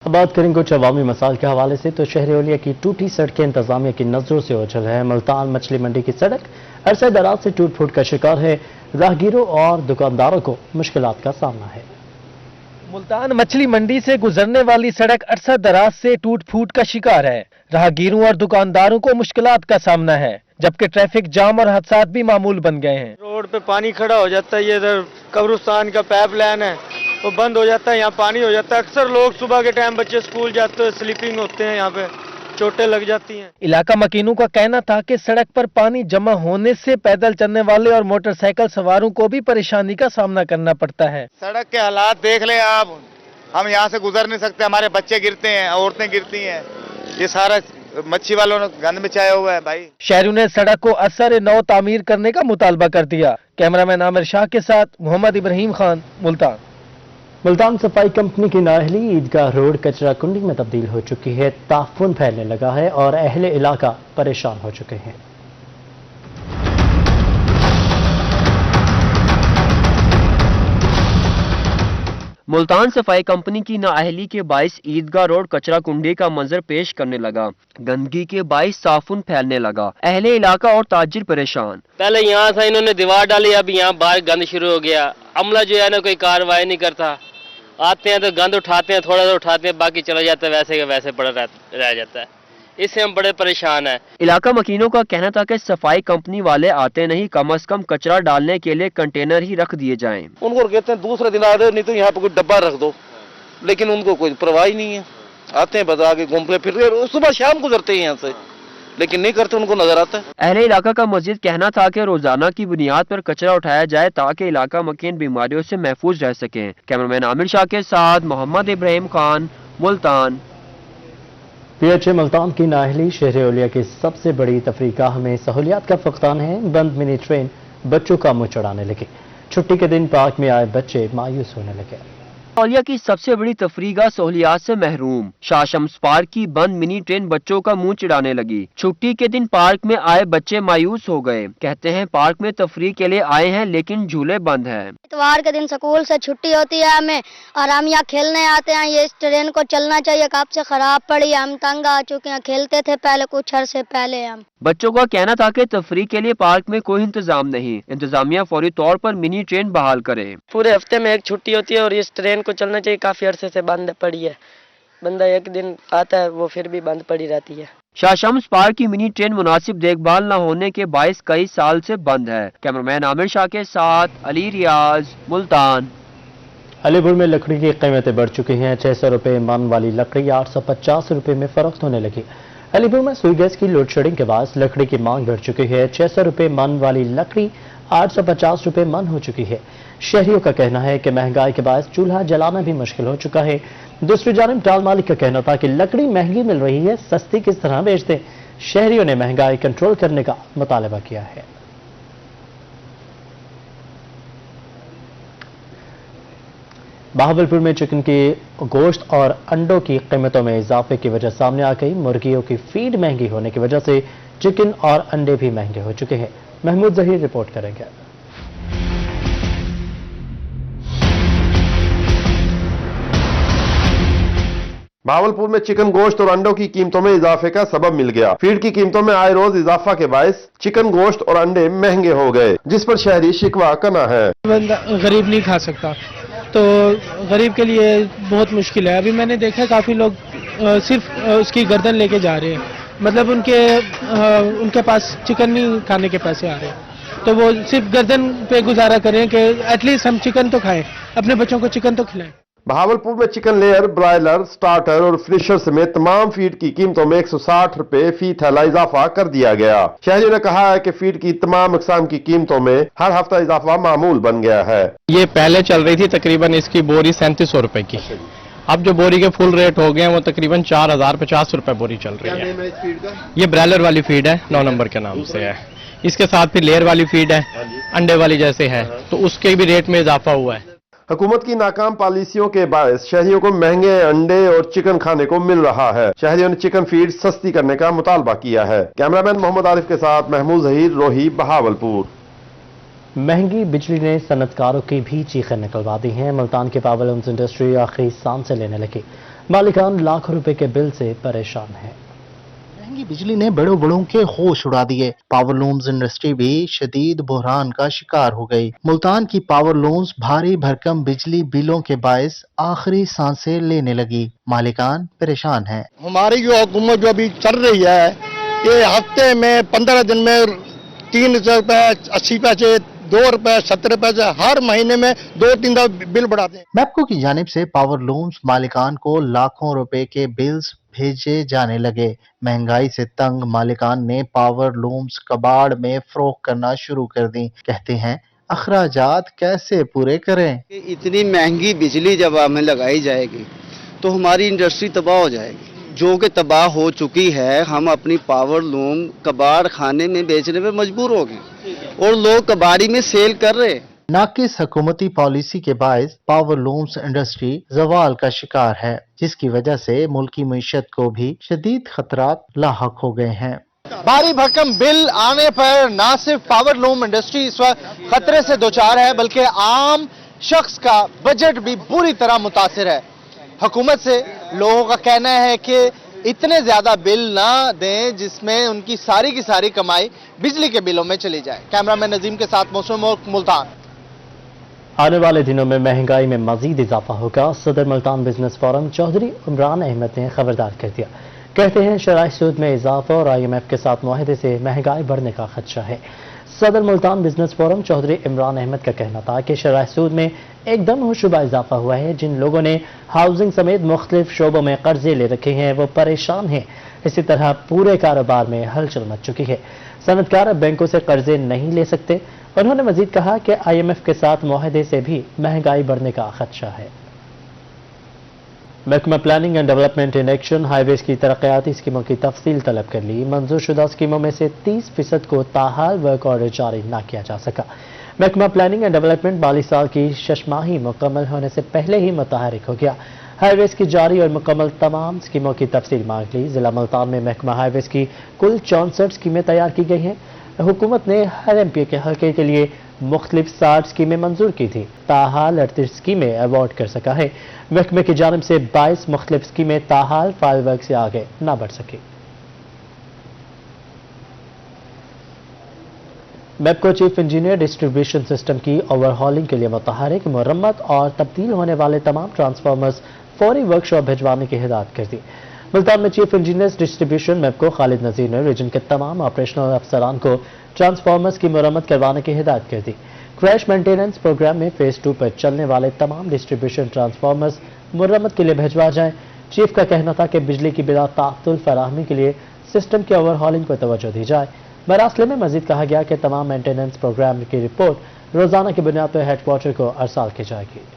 बात करेंगे कुछ अवामी मसाइल के हवाले से तो शहर ओलिया की टूटी सड़कें इंतजामिया की नजरों से ओझल है। मुल्तान मछली मंडी की सड़क अरसे दराज से टूट फूट का शिकार है। राहगीरों और दुकानदारों को मुश्किलात का सामना है। मुल्तान मछली मंडी से गुजरने वाली सड़क अरसा दराज से टूट फूट का शिकार है। राहगीरों और दुकानदारों को मुश्किलात का सामना है, जबकि ट्रैफिक जाम और हादसात भी मामूल बन गए हैं। रोड पे पानी खड़ा हो जाता है, ये इधर कब्रिस्तान का पाइप लाइन है वो बंद हो जाता है, यहाँ पानी हो जाता है। अक्सर लोग सुबह के टाइम बच्चे स्कूल जाते हैं, स्लीपिंग होते हैं, यहाँ पे चोटें लग जाती हैं। इलाका मकीनों का कहना था कि सड़क पर पानी जमा होने से पैदल चलने वाले और मोटरसाइकिल सवारों को भी परेशानी का सामना करना पड़ता है। सड़क के हालात देख ले आप, हम यहाँ से गुजर नहीं सकते, हमारे बच्चे गिरते हैं, औरतें गिरती हैं, ये सारा मच्छी वालों ने गंद मचाया हुआ है भाई। शहरियों ने सड़क को असर नौ तामीर करने का मुतालबा कर दिया। कैमरामैन आमिर शाह के साथ मोहम्मद इब्राहिम खान, मुल्तान। मुल्तान सफाई कंपनी की नाअहली ईदगाह रोड कचरा कुंडी में तब्दील हो चुकी है। ताफुन फैलने लगा है और अहले इलाका परेशान हो चुके हैं। मुल्तान सफाई कंपनी की नाअहली के बाइस ईदगाह रोड कचरा कुंडी का मंजर पेश करने लगा। गंदगी के बाइस ताफुन फैलने लगा। अहले इलाका और ताजिर परेशान। पहले यहाँ से इन्होंने दीवार डाली, अब यहाँ बाहर गंद शुरू हो गया। अमला जो है ना कोई कार्रवाई नहीं करता, आते हैं तो गंद उठाते हैं, थोड़ा सा उठाते हैं, बाकी चला जाता है, वैसे के वैसे पड़ा रह जाता है। इससे हम बड़े परेशान हैं। इलाका मकीनों का कहना था कि सफाई कंपनी वाले आते नहीं, कम से कम कचरा डालने के लिए कंटेनर ही रख दिए जाएं। उनको कहते हैं दूसरे दिन आ रहे, नहीं तो यहाँ पे कोई डब्बा रख दो, लेकिन उनको कोई परवाह ही नहीं है। आते हैं बस आगे घूमते फिर रहे, सुबह शाम गुजरते हैं यहाँ से, लेकिन नहीं करते, उनको नजर आता है। अहले इलाका का मजीद कहना था कि रोजाना की बुनियाद पर कचरा उठाया जाए ताकि इलाका मकीन बीमारियों से महफूज रह सके। कैमरामैन आमिर शाह के साथ मोहम्मद इब्राहिम खान, मुल्तान। PHA मुल्तान की नाअहली शहर ओलिया की सबसे बड़ी तफरीगाह में सहूलियात का फकदान है। बंद मिनी ट्रेन बच्चों का मुंह चढ़ाने लगी। छुट्टी के दिन पार्क में आए बच्चे मायूस होने लगे। ओलिया की सबसे बड़ी तफरीगा सहूलियात से महरूम। शाह शम्स पार्क की बंद मिनी ट्रेन बच्चों का मुंह चिढ़ाने लगी। छुट्टी के दिन पार्क में आए बच्चे मायूस हो गए। कहते हैं पार्क में तफरीह के लिए आए हैं लेकिन झूले बंद हैं। इतवार के दिन स्कूल से छुट्टी होती है हमें और हम यहाँ खेलने आते हैं। ये इस ट्रेन को चलना चाहिए, कब से खराब पड़ी, हम तंग आ चुके हैं। खेलते थे पहले कुछ अरसे पहले हम। बच्चों का कहना था कि तफरीह के लिए पार्क में कोई इंतजाम नहीं, इंतजामिया फौरी तौर पर मिनी ट्रेन बहाल करे। पूरे हफ्ते में एक छुट्टी होती है और इस ट्रेन को चलना चाहिए। काफी अरसे से बंद पड़ी है, बंदा एक दिन आता है वो फिर भी बंद पड़ी रहती है। शाह शम्स पार्क की मिनी ट्रेन मुनासिब देखभाल न होने के बायस कई साल से बंद है। कैमरामैन आमिर शाह के साथ अली रियाज, मुल्तान। अलीपुर में लकड़ी की कीमतें बढ़ चुकी हैं। 600 रुपए मन वाली लकड़ी 850 रुपए में फरोख्त होने लगी। अलीपुर में सुई गैस की लोड शेडिंग के बाद लकड़ी की मांग बढ़ चुकी है। 600 रुपए मन वाली लकड़ी 850 रुपए मन हो चुकी है। शहरियों का कहना है कि महंगाई के बाद चूल्हा जलाना भी मुश्किल हो चुका है। दूसरी जानिब टाल मालिक का कहना था कि लकड़ी महंगी मिल रही है, सस्ती किस तरह बेच दें। शहरियों ने महंगाई कंट्रोल करने का मुतालबा किया है। बहावलपुर में चिकन के गोश्त और अंडों की कीमतों में इजाफे की वजह सामने आ गई। मुर्गियों की फीड महंगी होने की वजह से चिकन और अंडे भी महंगे हो चुके हैं। महमूद जहीर रिपोर्ट करेंगे। बहावलपुर में चिकन गोश्त और अंडों की कीमतों में इजाफे का सबब मिल गया। फीड की कीमतों में आए रोज इजाफा के बायस चिकन गोश्त और अंडे महंगे हो गए, जिस पर शहरी शिकवा करना है। गरीब नहीं खा सकता तो गरीब के लिए बहुत मुश्किल है। अभी मैंने देखा काफी लोग सिर्फ उसकी गर्दन लेके जा रहे हैं, मतलब उनके पास चिकन नहीं खाने के पैसे आ रहे हैं, तो वो सिर्फ गर्दन पे गुजारा करें कि एटलीस्ट हम चिकन तो खाएं, अपने बच्चों को चिकन तो खिलाएं। बहावलपुर में चिकन लेयर, ब्रायलर, स्टार्टर और फिनिशर समेत तमाम फीड की कीमतों में 160 रुपए फी थैला इजाफा कर दिया गया। शहरियों ने कहा है कि फीड की तमाम इकसाम की कीमतों में हर हफ्ता इजाफा मामूल बन गया है। ये पहले चल रही थी तकरीबन इसकी बोरी 3700 रुपए की, अब जो बोरी के फुल रेट हो गए हैं वो तकरीबन 4050 रुपए बोरी चल रही है। ये ब्रायलर वाली फीड है, 9 नंबर के नाम से है। इसके साथ फिर लेयर वाली फीड है, अंडे वाली जैसे है, तो उसके भी रेट में इजाफा हुआ है। हुकूमत की नाकाम पॉलिसियों के बायस शहरियों को महंगे अंडे और चिकन खाने को मिल रहा है। शहरियों ने चिकन फीड सस्ती करने का मुतालबा किया है। कैमरामैन मोहम्मद आरिफ के साथ महमूद जहीर, रोही, बहावलपुर। महंगी बिजली ने सनतकारों की भी चीखें निकलवा दी हैं। मुल्तान के पावर लूम्स इंडस्ट्री आखिरी सांसें लेने लगी। मालिकान लाखों रुपए के बिल से परेशान हैं। महंगी बिजली ने बड़ों बड़ों के होश उड़ा दिए। पावर लूम्स इंडस्ट्री भी शदीद बहरान का शिकार हो गई। मुल्तान की पावर लूम्स भारी भरकम बिजली बिलों के बायस आखिरी सांसें लेने लगी। मालिकान परेशान हैं। हमारी जो हुकूमत जो अभी चल रही है, ये हफ्ते में 15 दिन में 3 रुपए 80 पैसे, 2 रुपए 70 पैसे, हर महीने में 2-3 दफा बिल बढ़ाते हैं। मैप्को की जानिब से पावर लूम्स मालिकान को लाखों रुपए के बिल्स भेजे जाने लगे। महंगाई से तंग मालिकान ने पावर लूम्स कबाड़ में फरोख्त करना शुरू कर दी। कहते हैं अखराजात कैसे पूरे करें। इतनी महंगी बिजली जब हमें लगाई जाएगी तो हमारी इंडस्ट्री तबाह हो जाएगी, जो कि तबाह हो चुकी है। हम अपनी पावर लूम कबाड़ खाने में बेचने में मजबूर हो गए और लोग कबाड़ी में सेल कर रहे। नाकिस हुकूमती पॉलिसी के बायस पावर लूम्स इंडस्ट्री जवाल का शिकार है, जिसकी वजह से मुल्की मईशत को भी शदीद खतरात लाहक हो गए हैं। भारी भरकम बिल आने पर न सिर्फ पावर लूम इंडस्ट्री इस वक्त खतरे से दोचार है, बल्कि आम शख्स का बजट भी बुरी तरह मुतासिर है। हुकूमत से लोगों का कहना है कि इतने ज्यादा बिल ना दें जिसमें उनकी सारी की सारी कमाई बिजली के बिलों में चली जाए। कैमरामैन नजीम के साथ मौसम मुल्तान। आने वाले दिनों में महंगाई में मजीद इजाफा होगा। सदर मुल्तान बिजनेस फोरम चौधरी इमरान अहमद ने खबरदार कर दिया। कहते हैं शराह सूद में इजाफा और IMF के साथ मुआहदे से महंगाई बढ़ने का खदशा है। सदर मुल्तान बिजनेस फोरम चौधरी इमरान अहमद का कहना था कि शराह सूद में एकदम होशरुबा इजाफा हुआ है। जिन लोगों ने हाउसिंग समेत मुख्तलिफ शोबों में कर्जे ले रखे हैं वो परेशान हैं। इसी तरह पूरे कारोबार में हलचल मच चुकी है। सनतकार अब बैंकों से कर्जे नहीं ले सकते। उन्होंने मजीद कहा कि IMF के साथ मुआहदे से भी महंगाई बढ़ने का खदशा है। महकमा planning and development in action highways की तरक्याती स्कीमों की तफसील तलब कर ली। मंजूर शुदा स्कीमों में से 30% को ताहाल वर्क ऑर्डर जारी न किया जा सका। महकमा प्लानिंग एंड डेवलपमेंट 42 साल की शशमाही मुकम्मल होने से पहले ही मुतहरिक हो गया। हाईवेज की जारी और मुकम्मल तमाम स्कीमों की तफसील मांग ली। जिला मुल्तान में महकमा हाईवेज की कुल 64 स्कीमें तैयार की गई हैं। हुकूमत ने हर MP के हल्के के लिए मुख्तलिफ 60 स्कीमें मंजूर की थी। ताहाल 38 स्कीमें अवार्ड कर सका है। महकमे की जानिब से 22 मुख्तलिफ स्कीमें ताहाल फाइल वर्क से आगे न बढ़ सकी। मैप्को चीफ इंजीनियर डिस्ट्रीब्यूशन सिस्टम की ओवरहॉलिंग के लिए मुतहरिक, मरम्मत और तब्दील होने वाले तमाम ट्रांसफार्मर्स फौरी वर्कशॉप भिजवाने की हिदायत कर दी। मुल्तान में चीफ इंजीनियर्स डिस्ट्रीब्यूशन मैप्को खालिद नजीर ने रीजन के तमाम ऑपरेशनल अफसरान को ट्रांसफार्मर्स की मरम्मत करवाने की हिदायत कर दी। क्रैश मेंटेनेंस प्रोग्राम में फेज 2 पर चलने वाले तमाम डिस्ट्रीब्यूशन ट्रांसफार्मर्स मरम्मत के लिए भिजवा जाएं। चीफ का कहना था कि बिजली की बिला ताअत्तुल फराहमी के लिए सिस्टम की ओवरहॉलिंग पर तवज्जो दी जाए। मरासले में मजीद कहा गया कि तमाम मेंटेनेंस प्रोग्राम की रिपोर्ट रोजाना की बुनियाद पर हेडक्वार्टर को अरसाल की जाएगी।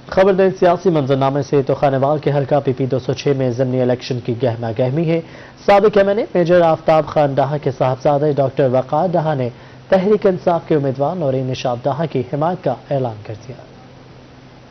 खबर दें सियासी मंजरनामे से तो खानेवाल के हल्का PP 206 में ज़िमनी इलेक्शन की गहमा गहमी है। साबिक MNA मेजर आफ्ताब खान डाहा के साहबजादे डॉक्टर वक़ार डाहा ने तहरीक इंसाफ के उम्मीदवार नौरीन निशात डाहा की हिमायत का ऐलान कर दिया।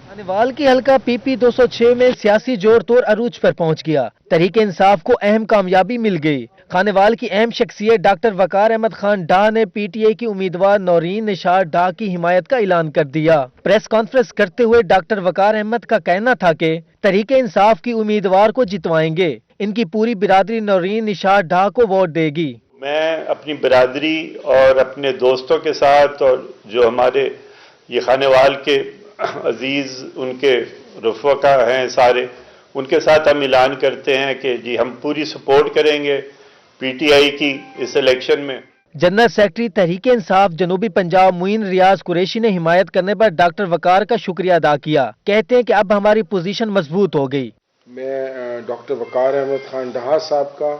खानेवाल की हल्का PP 206 में सियासी जोर तोड़ अरूज पर पहुंच गया। तहरीक इंसाफ को अहम कामयाबी मिल गई। खानेवाल की अहम शख्सियत डॉक्टर वक़ार अहमद खान डाह ने PTI की उम्मीदवार नौरीन निशात डाह की हिमायत का ऐलान कर दिया। प्रेस कॉन्फ्रेंस करते हुए डॉक्टर वक़ार अहमद का कहना था कि तहरीक इंसाफ की उम्मीदवार को जितवाएंगे। इनकी पूरी बिरादरी नौरीन निशात डाह को वोट देगी। मैं अपनी बिरादरी और अपने दोस्तों के साथ और जो हमारे ये खानेवाल के अजीज उनके रफ़का हैं सारे, उनके साथ हम ऐलान करते हैं कि जी हम पूरी सपोर्ट करेंगे PTI की इस इलेक्शन में। जनरल सेक्रेटरी तहरीक इंसाफ जनूबी पंजाब मुइन रियाज कुरैशी ने हिमायत करने पर डॉक्टर वक़ार का शुक्रिया अदा किया। कहते हैं कि अब हमारी पोजीशन मजबूत हो गई। मैं डॉक्टर वक़ार अहमद खान डाहा साहब का,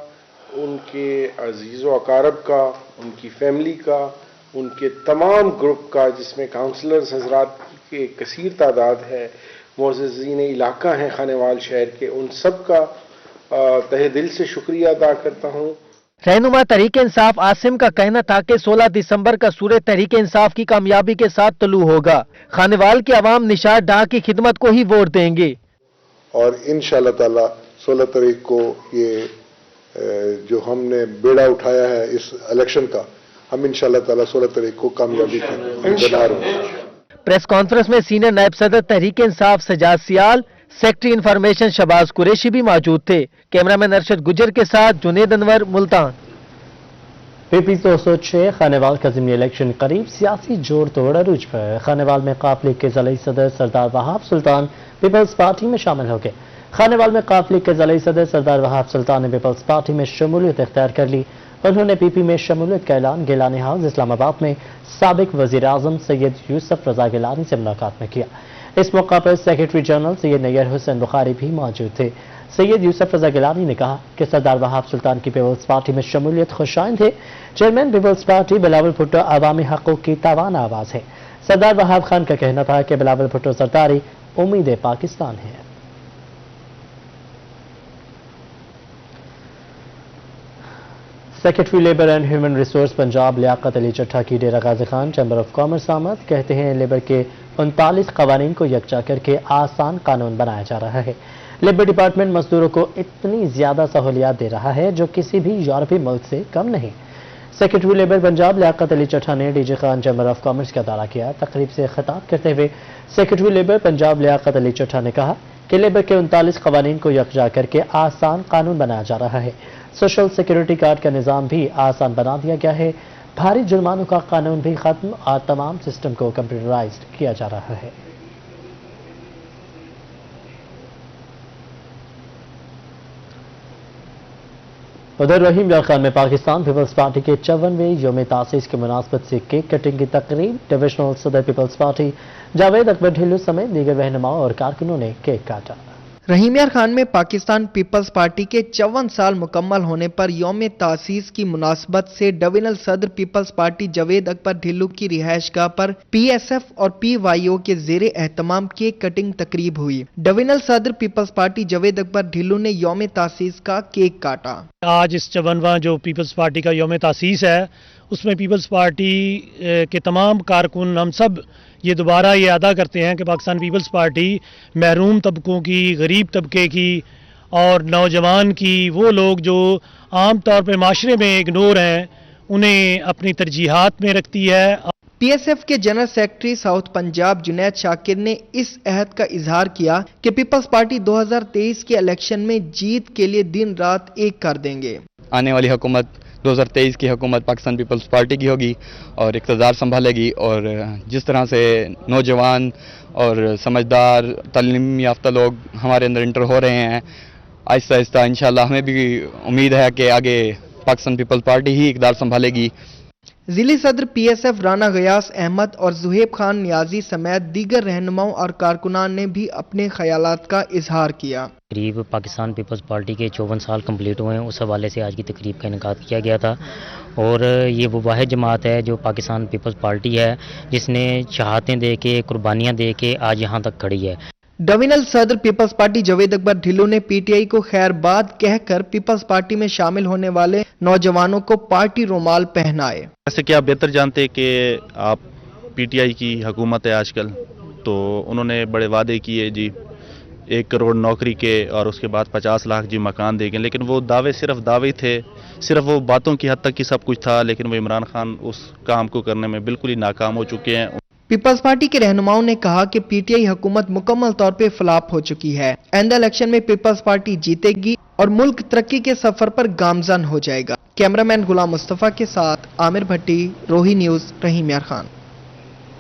उनके अजीज़ व अकारब का, उनकी फैमिली का, उनके तमाम ग्रुप का, जिसमें काउंसलर्स हजरात की कसीर तादाद है, मुअज़्ज़िज़ीन इलाका हैं खानेवाल शहर के, उन सब का तहे दिल से शुक्रिया अदा करता हूँ। रहनुमा तहरीक इंसाफ आसिम का कहना था कि 16 दिसंबर का सूरज तहरीक इंसाफ की कामयाबी के साथ तलू होगा। खानेवाल की आवाम निशात डाह की खिदमत को ही वोट देंगे और इंशाअल्लाह ताला 16 तारीख को ये जो हमने बेड़ा उठाया है इस इलेक्शन का, हम इंशाअल्लाह ताला 16 तारीख को कामयाबी की इंतजार होंगे। प्रेस कॉन्फ्रेंस में सीनियर नायब सदर तहरीक इंसाफ सजाद सियाल, सेक्रेटरी इंफॉर्मेशन शहबाज कुरैशी भी मौजूद थे। कैमरामैन अरशद गुजर के साथ जुनेद अनवर, मुल्तान। पीपी 206 खानेवाल का ज़िमनी इलेक्शन करीब, सियासी जोड़ तोड़ अरूज पर। खानेवाल में काफिले के ज़िला सदर सरदार वहाब सुल्तान पीपल्स पार्टी में शामिल हो गए। खानेवाल में काफिले के ज़िला सदर सरदार वहाब सुल्तान ने पीपल्स पार्टी में शमूलियत इख्तियार कर ली। उन्होंने पीपी में शमूलियत का ऐलान गिलानी हाउस इस्लामाबाद में साबिक वज़ीर आज़म सैयद यूसुफ रज़ा गिलानी से मुलाकात में किया। इस मौका पर सेक्रेटरी जनरल सैयद नैयर हुसैन बुखारी भी मौजूद थे। सैयद यूसुफ रज़ा गिलानी ने कहा कि सरदार वहाब सुल्तान की पीपल्स पार्टी में शमूलियत खुशाइन थे। चेयरमैन पीपल्स पार्टी बिलावल भुट्टो अवामी हक़ों की तावान आवाज़ है। सरदार वहाब खान का कहना था कि बिलावल भुट्टो सरदारी उम्मीद पाकिस्तान है। Secretary labour and human resource Punjab Liaqat Ali Chattha की Dera Ghazi Khan chamber of commerce आमद। कहते हैं लेबर के 39 कवानीन को यकजा करके आसान कानून बनाया जा रहा है। लेबर डिपार्टमेंट मजदूरों को इतनी ज्यादा सहूलियात दे रहा है जो किसी भी यूरोपीय मुल्क से कम नहीं। सेक्रेटरी लेबर पंजाब लियाकत अली चट्ठा ने DJ Khan chamber of commerce का दौरा किया। तकरीब से खिताब करते हुए सेक्रेटरी लेबर पंजाब लियाकत अली चट्ठा ने कहा कि लेबर के 39 कवानीन को यकजा करके आसान कानून बनाया जा रहा है। सोशल सिक्योरिटी कार्ड का निज़ाम भी आसान बना दिया गया है। भारी जुर्मानों का कानून भी खत्म और तमाम सिस्टम को कंप्यूटराइज्ड किया जा रहा है। उधर रहीम यार खान में पाकिस्तान पीपल्स पार्टी के 54वें यौम तासीस की मुनासबत से केक कटिंग की तकरीब। डिविजनल सदर पीपल्स पार्टी जावेद अकबर ढिल्लू समेत दीगर रहनुमाओं और कारकुनों ने केक काटा। रहीम यार खान में पाकिस्तान पीपल्स पार्टी के 54 साल मुकम्मल होने पर यौम तासीस की मुनासबत से डिविजनल सदर पीपल्स पार्टी जावेद अकबर ढिल्लू की रिहायशगाह पर पीएसएफ और पीवाईओ के जेर एहतमाम केक कटिंग तकरीब हुई। डिविजनल सदर पीपल्स पार्टी जावेद अकबर ढिल्लू ने यौम तासीस का केक काटा। आज इस 54वां जो पीपल्स पार्टी का यौम तासीस है उसमें पीपल्स पार्टी के तमाम कारकुन हम सब ये दोबारा ये अदा करते हैं कि पाकिस्तान पीपल्स पार्टी महरूम तबकों की, गरीब तबके की और नौजवान की, वो लोग जो आम तौर पर माशरे में इग्नोर हैं, उन्हें अपनी तरजीहात में रखती है। पीएसएफ के general secretary south Punjab Junaid Shakir ने इस अहद का इजहार किया कि पीपल्स पार्टी 2023 के इलेक्शन में जीत के लिए दिन रात एक कर देंगे। आने वाली हुकूमत 2023 की हुकूमत पाकिस्तान पीपल्स पार्टी की होगी और इक़्तिदार संभालेगी और जिस तरह से नौजवान और समझदार तालीम याफ्ता लोग हमारे अंदर इंटर हो रहे हैं, आहिस्ता आहिस्ता इंशाल्लाह हमें भी उम्मीद है कि आगे पाकिस्तान पीपल्स पार्टी ही इक़्तिदार संभालेगी। जिली सदर पीएसएफ राना गयास अहमद और जुहेब खान नियाजी समेत दीगर रहनुमाओं और कारकुनान ने भी अपने ख्यालात का इजहार किया। करीब पाकिस्तान पीपल्स पार्टी के 54 साल कंप्लीट हुए हैं, उस हवाले से आज की तकरीब का इनेकाद किया गया था और ये वो वाहिद जमात है जो पाकिस्तान पीपल्स पार्टी है जिसने शहादतें दे के, कुर्बानियाँ दे के आज यहाँ तक खड़ी है। डिविजनल सदर पीपल्स पार्टी जावेद अकबर ढिल्लू ने पीटीआई को खैरबाद कहकर पीपल्स पार्टी में शामिल होने वाले नौजवानों को पार्टी रुमाल पहनाए। जैसे कि आप बेहतर जानते हैं कि आप पीटीआई की हुकूमत है आजकल, तो उन्होंने बड़े वादे किए जी 1 करोड़ नौकरी के और उसके बाद 50 लाख जी मकान देंगे, लेकिन वो दावे सिर्फ दावे थे, सिर्फ वो बातों की हद तक ही सब कुछ था, लेकिन वो इमरान खान उस काम को करने में बिल्कुल ही नाकाम हो चुके हैं। पीपल्स पार्टी के रहनुमाओं ने कहा कि पीटीआई हुकूमत मुकम्मल तौर पे फ्लॉप हो चुकी है। आइंदा इलेक्शन में पीपल्स पार्टी जीतेगी और मुल्क तरक्की के सफर पर गामजन हो जाएगा। कैमरामैन गुलाम मुस्तफा के साथ आमिर भट्टी, रोही न्यूज, रहीम यार खान।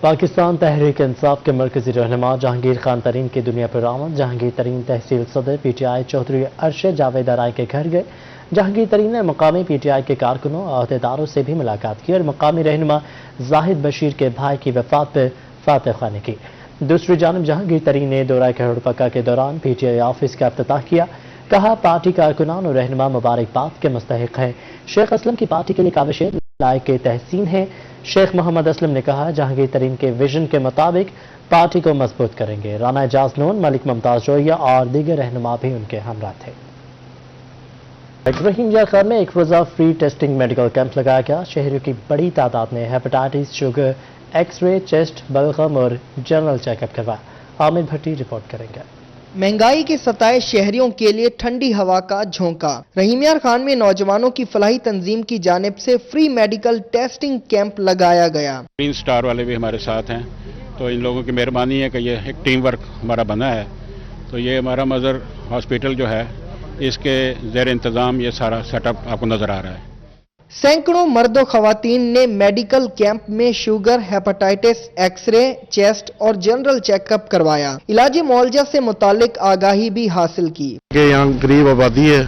पाकिस्तान तहरीक इंसाफ के मरकजी रहनुमा जहांगीर खान तरीन की दुनिया पर आमद। जहांगीर तरीन तहसील सदर पीटीआई चौधरी अरशद जावेद अराई के घर गए। जहांगीर तरीन ने मकामी पीटीआई के कारकुनों और अहदेदारों से भी मुलाकात की और मकामी रहनुमा जाहिद बशीर के भाई की वफात पर फातह ख़्वानी की। दूसरी जानब जहांगीर तरीन ने दौरा खहड़पक्का के दौरान पीटीआई ऑफिस का इफ्तिताह किया। कहा पार्टी कारकुनान और रहनुमा मुबारकबाद के मुस्तहिक हैं। शेख असलम की पार्टी के लिए काविशें लायक तहसीन है। शेख मोहम्मद असलम ने कहा जहांगीर तरीन के विजन के मुताबिक पार्टी को मजबूत करेंगे। राना एजाज नून, मलिक मुमताज जोया और दीगर रहनुमा भी उनके हमरा थे। रहीम यार खान में एक रोज़ा फ्री टेस्टिंग मेडिकल कैंप लगाया गया। शहरियों की बड़ी तादाद ने हेपेटाइटिस, शुगर, एक्सरे, चेस्ट, बलगम और जनरल चेकअप करवाया। आमिर भट्टी रिपोर्ट करेंगे। महंगाई के सताए शहरियों के लिए ठंडी हवा का झोंका। रहीम यार खान में नौजवानों की फलाही तंजीम की जानिब से फ्री मेडिकल टेस्टिंग कैंप लगाया गया। ग्रीन स्टार वाले भी हमारे साथ हैं तो इन लोगों की मेहरबानी है कि ये एक टीम वर्क हमारा बना है। तो ये हमारा मदर हॉस्पिटल जो है इसके ज़ेर इंतज़ाम ये सारा सेटअप आपको नज़र आ रहा है। सैकड़ों मर्दों खवातीन ने मेडिकल कैंप में शुगर, हेपेटाइटिस, एक्सरे, चेस्ट और जनरल चेकअप करवाया। इलाजी मुआवजा से मुतालिक आगाही भी हासिल की। यहाँ गरीब आबादी है,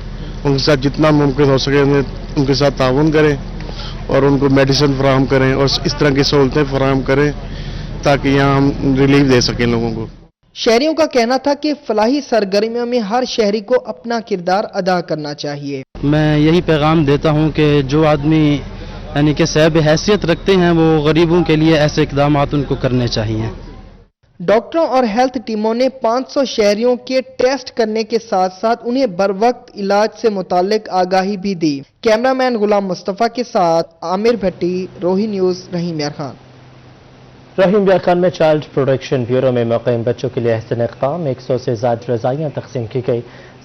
उनके साथ जितना मुमकिन हो सके उनके साथ ताउन करें और उनको मेडिसिन फराहम करें और इस तरह की सहूलतें फराहम करें ताकि यहाँ हम रिलीफ दे सकें लोगों को। शहरियों का कहना था कि फलाही सरगर्मियों में हर शहरी को अपना किरदार अदा करना चाहिए। मैं यही पैगाम देता हूं कि जो आदमी यानी कि सहब हैसियत रखते हैं वो गरीबों के लिए ऐसे इकदाम उनको करने चाहिए। डॉक्टरों और हेल्थ टीमों ने 500 शहरियों के टेस्ट करने के साथ साथ उन्हें बर वक्त इलाज से मुतालिक आगाही भी दी। कैमरामैन गुलाम मुस्तफा के साथ आमिर भट्टी, रोही न्यूज, रहीम यार खान। रहीम यार खान में चाइल्ड प्रोटेक्शन ब्यूरो में मुक़ीम बच्चों के लिए अहसन इक़दाम 100 से ज़्यादा रज़ाइयाँ तकसीम की गई।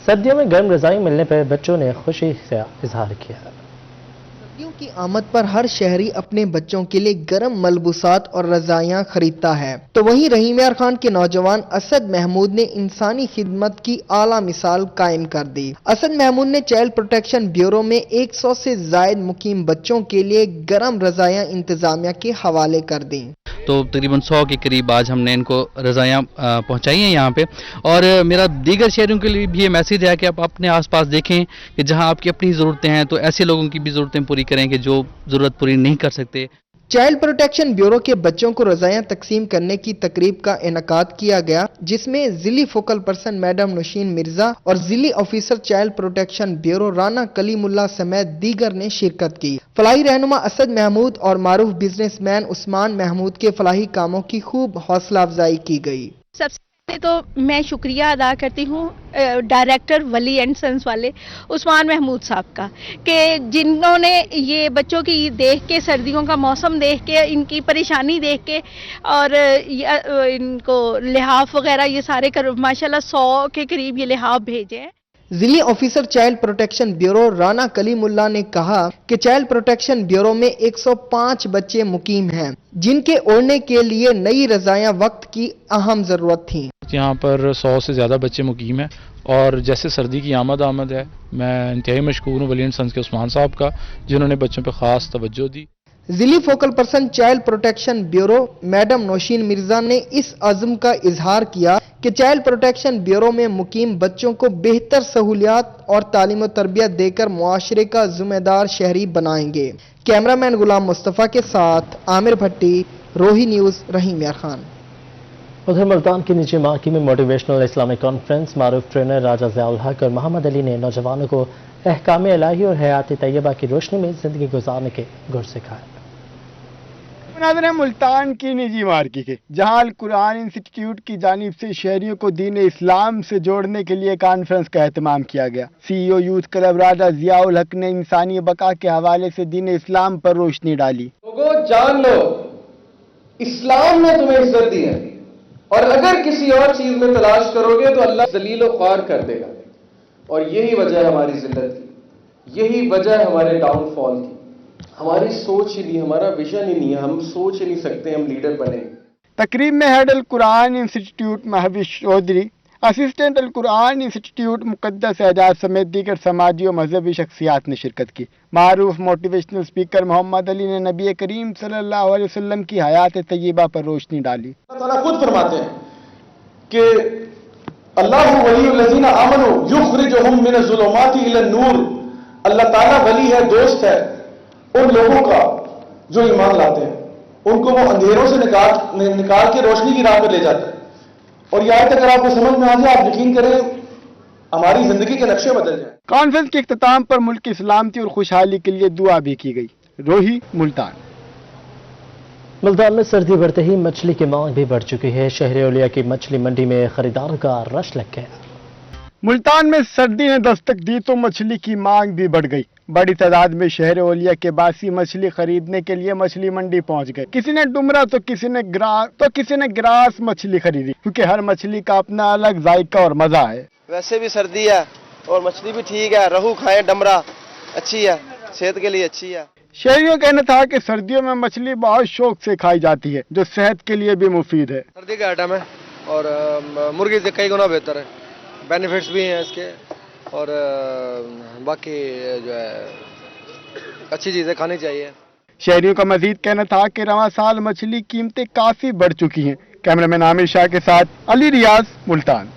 सर्दियों में गर्म रज़ाई मिलने पर बच्चों ने खुशी से इजहार किया। सर्दियों की आमद पर हर शहरी अपने बच्चों के लिए गर्म मलबूसात और रज़ाइयाँ खरीदता है, तो वहीं रहीम यार खान के नौजवान असद महमूद ने इंसानी खिदमत की आला मिसाल कायम कर दी। असद महमूद ने चाइल्ड प्रोटेक्शन ब्यूरो में 100 से ज़ायद मुकीम बच्चों के लिए गर्म रज़ाइयाँ इंतजामिया के हवाले कर दी। तो तकरीबन 100 के करीब आज हमने इनको रज़ाइयाँ पहुँचाई हैं यहाँ पे। और मेरा दीगर शहरों के लिए भी ये मैसेज है कि आप अपने आसपास देखें कि जहाँ आपकी अपनी ज़रूरतें हैं तो ऐसे लोगों की भी ज़रूरतें पूरी करें कि जो ज़रूरत पूरी नहीं कर सकते। चाइल्ड प्रोटेक्शन ब्यूरो के बच्चों को रज़ाइयाँ तकसीम करने की तकरीब का इनेकाद किया गया, जिसमें जिली focal person madam Naushin Mirza और जिली officer child protection bureau Rana Kalimullah समेत दीगर ने शिरकत की। फलाही रहनुमा असद महमूद और मारूफ बिजनेसमैन उस्मान महमूद के फलाही कामों की खूब हौसला अफजाई की गई। सबसे तो मैं शुक्रिया अदा करती हूँ डायरेक्टर वली एंड सन्स वाले उस्मान महमूद साहब का, कि जिन्होंने ये बच्चों की देख के, सर्दियों का मौसम देख के, इनकी परेशानी देख के और इनको लिहाफ वगैरह ये सारे कर माशाल्लाह 100 के करीब ये लिहाफ भेजे हैं। जिली officer child protection bureau Rana Kalimullah ने कहा कि चाइल्ड प्रोटेक्शन ब्यूरो में 105 बच्चे मुकीम हैं, जिनके ओढ़ने के लिए नई रज़ाइयाँ वक्त की अहम जरूरत थी। यहाँ पर 100 से ज़्यादा बच्चे मुकीम हैं और जैसे सर्दी की आमद है, मैं इंतहाई मशकूर हूँ वली एंड सन्स के उस्मान साहब का, जिन्होंने बच्चों पर ख़ास तवज्जो दी। जिली focal person child protection bureau madam Naushin Mirza ने इस अज़्म का इजहार किया कि चाइल्ड प्रोटेक्शन ब्यूरो में मुकीम बच्चों को बेहतर सहूलियात और तालीम और तरबियत देकर मुआशरे का जिम्मेदार शहरी बनाएंगे। कैमरामैन गुलाम मुस्तफा के साथ आमिर भट्टी, रोही न्यूज, रहीम यार खान। उधर मुल्तान की निजी मार्की में मोटिवेशनल इस्लामिक कॉन्फ्रेंस मारूफ ट्रेनर राजा ज़ियाउल हक और मोहम्मद अली ने नौजवानों को अहकाम इलाही और हयात तैयबा की रोशनी में जिंदगी गुजारने के गुर सिखाए। मुनाज़िर मुल्तान की निजी मार्की के जहां अल कुरान इंस्टीट्यूट की जानिब से शहरियों को दीन इस्लाम से जोड़ने के लिए कॉन्फ्रेंस का एहतमाम किया गया। CEO यूथ क्लब राजा ज़ियाउल हक ने इंसानी बका के हवाले से दीन इस्लाम पर रोशनी डाली। लोगों जान लो, इस्लाम ने तुम्हें इज्जत दी है और अगर किसी और चीज में तलाश करोगे तो अल्लाह जलील व ख्वार कर देगा। और यही वजह है हमारी जिल्लत की, यही वजह है हमारे डाउनफॉल की। हमारी सोच ही नहीं, हमारा विजन ही नहीं है, हम सोच ही नहीं सकते हम लीडर बने। तकरीब में हेड अल कुरान इंस्टीट्यूट महविश चौधरी, असिस्टेंट अल कुरान इंस्टीट्यूट मुकद्दस एजाज समेत दीगर समाजी और मजहबी शख्सियात ने शिरकत की। मारूफ मोटिवेशनल स्पीकर मोहम्मद अली ने नबी करीम सल्लल्लाहु अलैहि वसल्लम की हयात तैयबा पर रोशनी डाली। अल्लाह खुद फरमाते हैं कि अल्लाहु वलियुल्लज़ीना आमनू युखरिजुहुम मिनज़-ज़ुलुमाति इलन-नूर। अल्लाह ताला वली है, दोस्त है उन लोगों का जो ईमान लाते हैं, उनको वो अंधेरों से निकाल के रोशनी की राह पर ले जाता है। और यह आयत अगर आपको समझ में आ जाए, आप यकीन करें हमारी जिंदगी के नक्शे बदल जाए। कॉन्फ्रेंस के इख्तिताम पर मुल्क की सलामती और खुशहाली के लिए दुआ भी की गई। रोही, मुल्तान। मुल्तान में सर्दी बढ़ते ही मछली की मांग भी बढ़ चुकी है। शहर औलिया की मछली मंडी में खरीदारों का रश लग गया। मुल्तान में सर्दी ने दस्तक दी तो मछली की मांग भी बढ़ गई। बड़ी तादाद में शहर औलिया के बासी मछली खरीदने के लिए मछली मंडी पहुंच गए। किसी ने डुमरा तो किसी ने ग्रास मछली खरीदी, क्योंकि हर मछली का अपना अलग जायका और मजा है। वैसे भी सर्दी है और मछली भी ठीक है, रहू खाएं, डमरा अच्छी है, सेहत के लिए अच्छी है। शहरियों का कहना था कि सर्दियों में मछली बहुत शौक से खाई जाती है, जो सेहत के लिए भी मुफीद है। सर्दी का आइटम है और मुर्गी से कई गुना बेहतर है, बेनिफिट्स भी हैं इसके, और बाकी जो है अच्छी चीज़ें खानी चाहिए। शहरियों का मजीद कहना था कि रवां साल मछली कीमतें काफी बढ़ चुकी हैं। कैमरामैन आमिर शाह के साथ अली रियाज, मुल्तान।